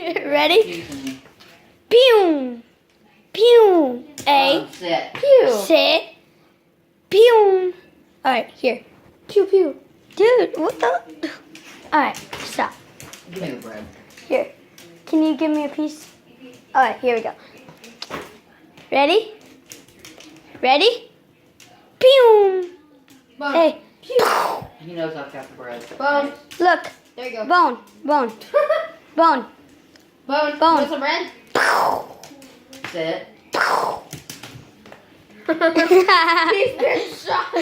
Ready? Pew! Pew! A. Sit. Pew! Sit. Pew! Alright, here. Pew pew. Dude, what the? Alright, stop. Give me the bread. Here. Can you give me a piece? Alright, here we go. Ready? Ready? Pew! Bone. Hey. He knows I've got the bread. Bone. Look. There you go. Bone. Bone. Bone. Bone. Bone. Want some bread? Sit. He's been shot.